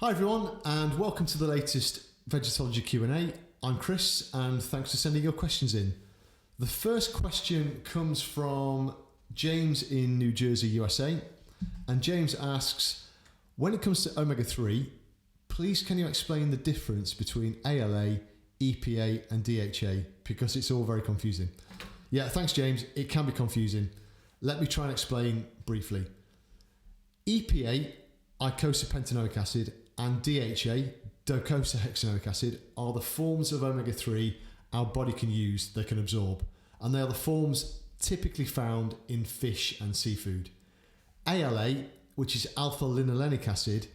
Hi everyone, and welcome to the latest Vegetology Q&A. I'm Chris, and thanks for sending your questions in. The first question comes from James in New Jersey, USA, and James asks, when it comes to omega-3, please can you explain the difference between ALA, EPA and DHA, because it's all very confusing. Yeah, thanks James, it can be confusing. Let me try and explain briefly. EPA, eicosapentaenoic acid, and DHA, docosahexaenoic acid, are the forms of omega-3 our body can use, they can absorb, and they are the forms typically found in fish and seafood. ALA, which is alpha-linolenic acid,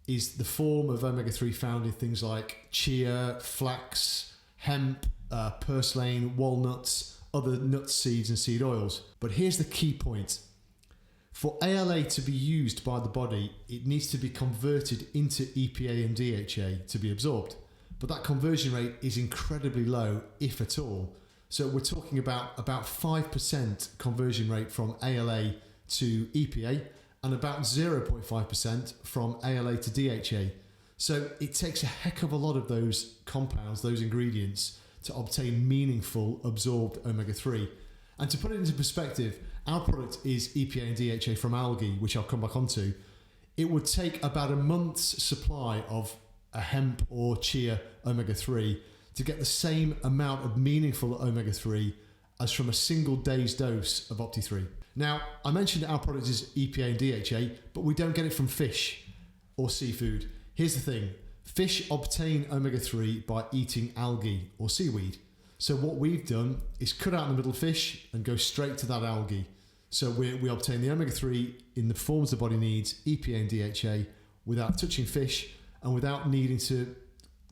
is the form of omega-3 found in things like chia, flax, hemp, purslane, walnuts, other nuts, seeds and seed oils. But here's the key point. For ALA to be used by the body, it needs to be converted into EPA and DHA to be absorbed. But that conversion rate is incredibly low, if at all. So we're talking about 5% conversion rate from ALA to EPA and about 0.5% from ALA to DHA. So it takes a heck of a lot of those compounds, those ingredients, to obtain meaningful absorbed omega-3. And to put it into perspective, our product is EPA and DHA from algae, which I'll come back onto. It would take about a month's supply of a hemp or chia omega-3 to get the same amount of meaningful omega-3 as from a single day's dose of Opti3. Now, I mentioned our product is EPA and DHA, but we don't get it from fish or seafood. Here's the thing. Fish obtain omega-3 by eating algae or seaweed. So what we've done is cut out the middle fish and go straight to that algae. So we obtain the omega-3 in the forms the body needs, EPA and DHA, without touching fish and without needing to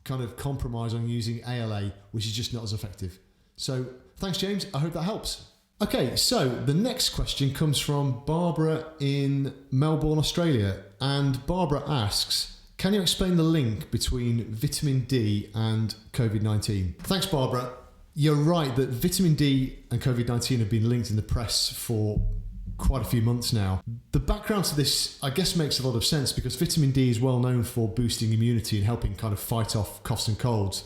kind of compromise on using ALA, which is just not as effective. So thanks, James. I hope that helps. Okay, so the next question comes from Barbara in Melbourne, Australia. And Barbara asks, can you explain the link between vitamin D and COVID-19? Thanks, Barbara. You're right that vitamin D and COVID-19 have been linked in the press for quite a few months now. The background to this, I guess, makes a lot of sense because vitamin D is well known for boosting immunity and helping kind of fight off coughs and colds.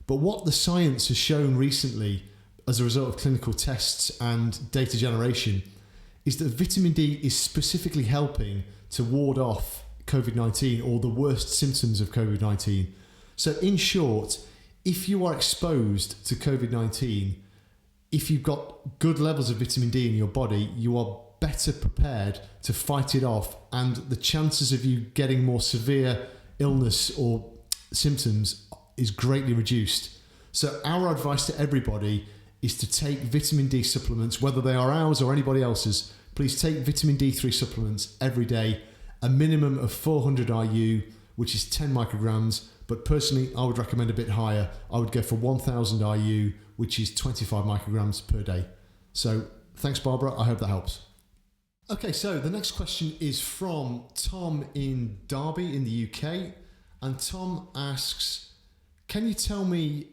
But what the science has shown recently as a result of clinical tests and data generation is that vitamin D is specifically helping to ward off COVID-19 or the worst symptoms of COVID-19. So in short, if you are exposed to COVID-19, if you've got good levels of vitamin D in your body, you are better prepared to fight it off, and the chances of you getting more severe illness or symptoms is greatly reduced. So our advice to everybody is to take vitamin D supplements, whether they are ours or anybody else's. Please take vitamin D3 supplements every day, a minimum of 400 IU, which is 10 micrograms. But personally, I would recommend a bit higher. I would go for 1000 IU, which is 25 micrograms per day. So thanks, Barbara. I hope that helps. Okay, so the next question is from Tom in Derby in the UK. And Tom asks, can you tell me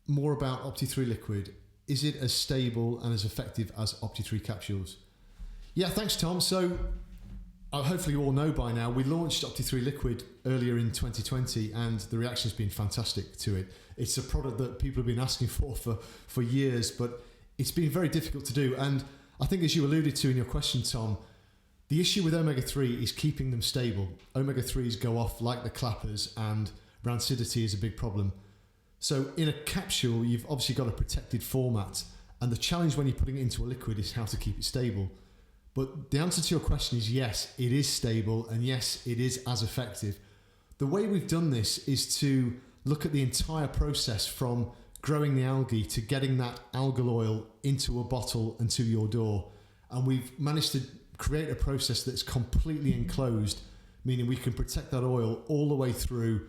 more about Opti3 liquid? Is it as stable and as effective as Opti3 capsules? Yeah, thanks, Tom. So hopefully you all know by now, we launched Opti3 Liquid earlier in 2020 and the reaction's been fantastic to it. It's a product that people have been asking for years, but it's been very difficult to do. And I think as you alluded to in your question, Tom, the issue with omega-3 is keeping them stable. Omega-3s go off like the clappers and rancidity is a big problem. So in a capsule, you've obviously got a protected format, and the challenge when you're putting it into a liquid is how to keep it stable. But the answer to your question is yes, it is stable, and yes, it is as effective. The way we've done this is to look at the entire process from growing the algae to getting that algal oil into a bottle and to your door. And we've managed to create a process that's completely enclosed, meaning we can protect that oil all the way through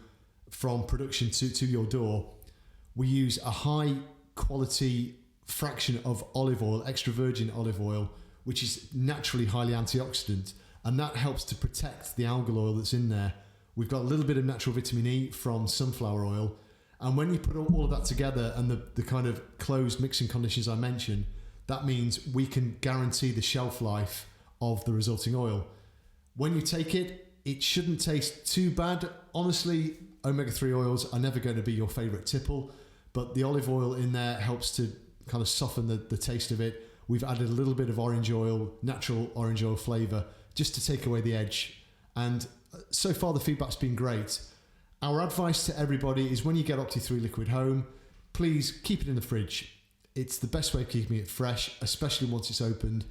from production to your door. We use a high quality fraction of olive oil, extra virgin olive oil, which is naturally highly antioxidant, and that helps to protect the algal oil that's in there. We've got a little bit of natural vitamin E from sunflower oil, and when you put all of that together and the kind of closed mixing conditions I mentioned, that means we can guarantee the shelf life of the resulting oil. When you take it, It shouldn't taste too bad. Honestly, omega-3 oils are never going to be your favourite tipple, but the olive oil in there helps to kind of soften the taste of it. We've added a little bit of orange oil, natural orange oil flavour, just to take away the edge. And so far the feedback's been great. Our advice to everybody is when you get Opti3 liquid home, please keep it in the fridge. It's the best way of keeping it fresh, especially once it's opened.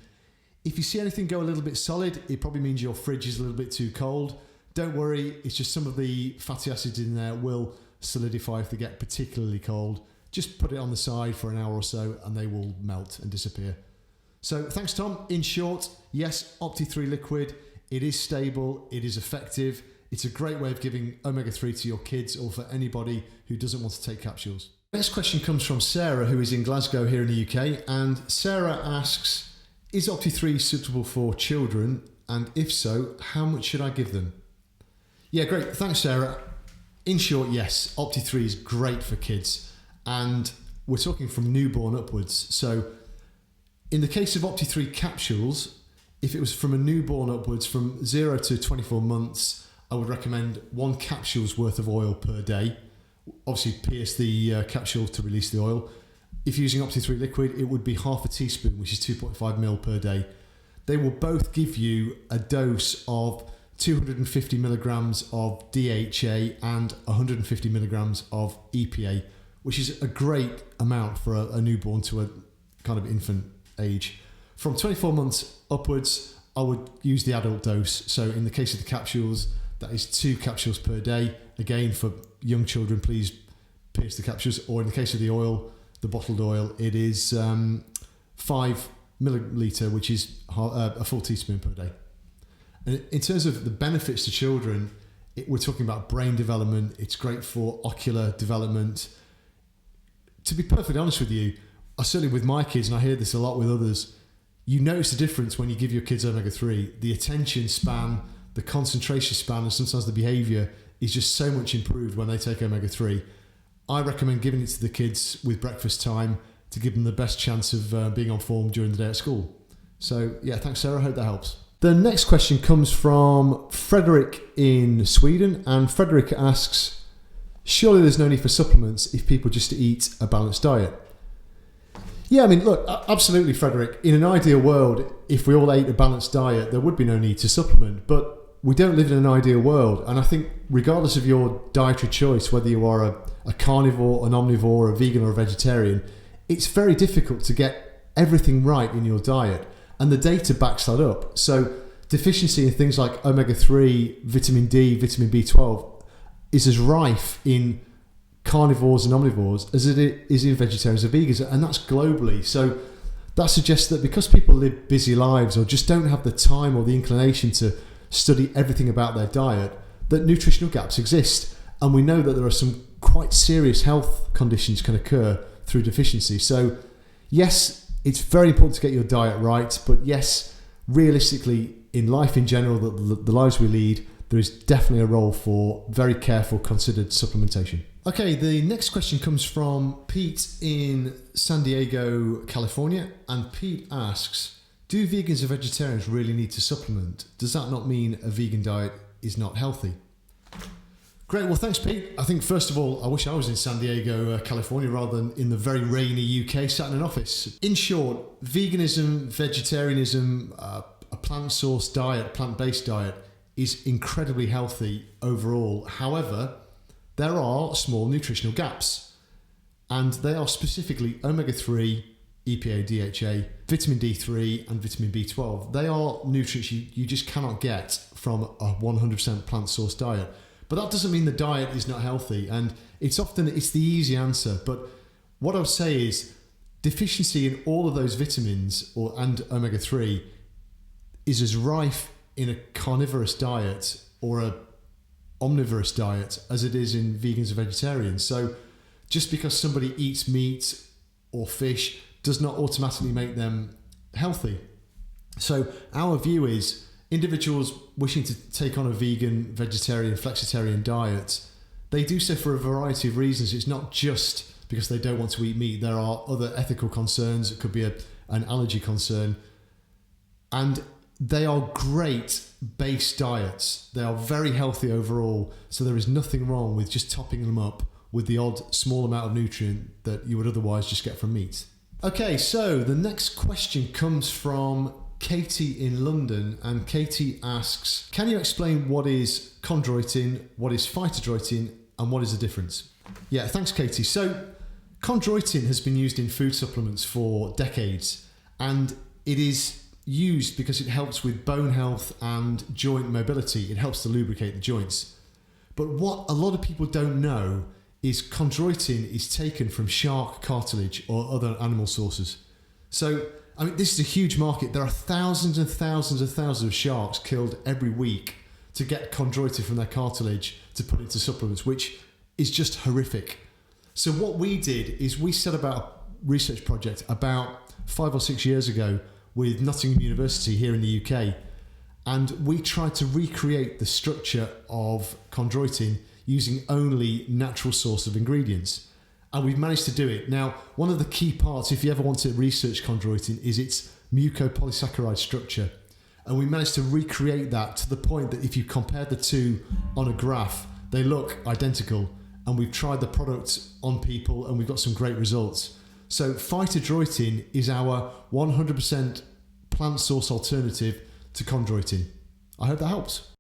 If you see anything go a little bit solid, it probably means your fridge is a little bit too cold. Don't worry, it's just some of the fatty acids in there will solidify if they get particularly cold. Just put it on the side for an hour or so and they will melt and disappear. So thanks, Tom. In short, yes, Opti3 liquid, it is stable, it is effective. It's a great way of giving omega-3 to your kids or for anybody who doesn't want to take capsules. Next question comes from Sarah, who is in Glasgow here in the UK. And Sarah asks, is Opti3 suitable for children? And if so, how much should I give them? Yeah, great. Thanks, Sarah. In short, yes, Opti3 is great for kids. And we're talking from newborn upwards. So in the case of Opti3 capsules, if it was from a newborn upwards, from 0 to 24 months, I would recommend 1 capsule's worth of oil per day. Obviously, pierce the capsule to release the oil. If you're using Opti3 liquid, it would be half a teaspoon, which is 2.5 ml per day. They will both give you a dose of 250 milligrams of DHA and 150 milligrams of EPA, which is a great amount for a newborn to a kind of infant age. From 24 months upwards, I would use the adult dose. So in the case of the capsules, that is 2 capsules per day. Again, for young children, please pierce the capsules. Or in the case of the oil, the bottled oil, it is 5 milliliter, which is a full teaspoon per day. And in terms of the benefits to children, we're talking about brain development. It's great for ocular development. To be perfectly honest with you, certainly with my kids, and I hear this a lot with others, you notice the difference when you give your kids omega-3. The attention span, the concentration span, and sometimes the behaviour is just so much improved when they take omega-3. I recommend giving it to the kids with breakfast time to give them the best chance of being on form during the day at school. So yeah, thanks Sarah, I hope that helps. The next question comes from Frederick in Sweden, and Frederick asks, surely there's no need for supplements if people just eat a balanced diet? Yeah, I mean, look, absolutely, Frederick. In an ideal world, if we all ate a balanced diet, there would be no need to supplement. But we don't live in an ideal world. And I think regardless of your dietary choice, whether you are a carnivore, an omnivore, a vegan or a vegetarian, it's very difficult to get everything right in your diet. And the data backs that up. So deficiency in things like omega-3, vitamin D, vitamin B12 is as rife in carnivores and omnivores as it is in vegetarians and vegans, and that's globally. So that suggests that because people live busy lives or just don't have the time or the inclination to study everything about their diet, that nutritional gaps exist. And we know that there are some quite serious health conditions can occur through deficiency. So yes, it's very important to get your diet right, but yes, realistically in life in general, the lives we lead, there is definitely a role for very careful, considered supplementation. Okay, the next question comes from Pete in San Diego, California. And Pete asks, do vegans and vegetarians really need to supplement? Does that not mean a vegan diet is not healthy? Great, well thanks Pete. I think first of all, I wish I was in San Diego, California rather than in the very rainy UK sat in an office. In short, veganism, vegetarianism, a plant-sourced diet, plant-based diet is incredibly healthy overall. However, there are small nutritional gaps, and they are specifically omega-3, EPA, DHA, vitamin D3 and vitamin B12. They are nutrients you just cannot get from a 100% plant-sourced diet. But that doesn't mean the diet is not healthy, and it's the easy answer. But what I would say is deficiency in all of those vitamins and omega-3 is as rife in a carnivorous diet or a omnivorous diet as it is in vegans and vegetarians. So just because somebody eats meat or fish does not automatically make them healthy. So our view is individuals wishing to take on a vegan, vegetarian, flexitarian diet, they do so for a variety of reasons. It's not just because they don't want to eat meat. There are other ethical concerns. It could be an allergy concern. And they are great base diets. They are very healthy overall. So there is nothing wrong with just topping them up with the odd small amount of nutrient that you would otherwise just get from meat. Okay, so the next question comes from Katie in London, and Katie asks, can you explain what is chondroitin, what is phytodroitin, and what is the difference? Yeah, thanks Katie. So chondroitin has been used in food supplements for decades, and it is used because it helps with bone health and joint mobility. It helps to lubricate the joints. But what a lot of people don't know is chondroitin is taken from shark cartilage or other animal sources. So I mean, this is a huge market. There are thousands and thousands and thousands of sharks killed every week to get chondroitin from their cartilage to put into supplements, which is just horrific. So what we did is we set about a research project about 5 or 6 years ago with Nottingham University here in the UK, and we tried to recreate the structure of chondroitin using only natural source of ingredients. And we've managed to do it. Now, one of the key parts, if you ever want to research chondroitin, is its mucopolysaccharide structure. And we managed to recreate that to the point that if you compare the two on a graph, they look identical. And we've tried the product on people and we've got some great results. So phytodroitin is our 100% plant source alternative to chondroitin. I hope that helps.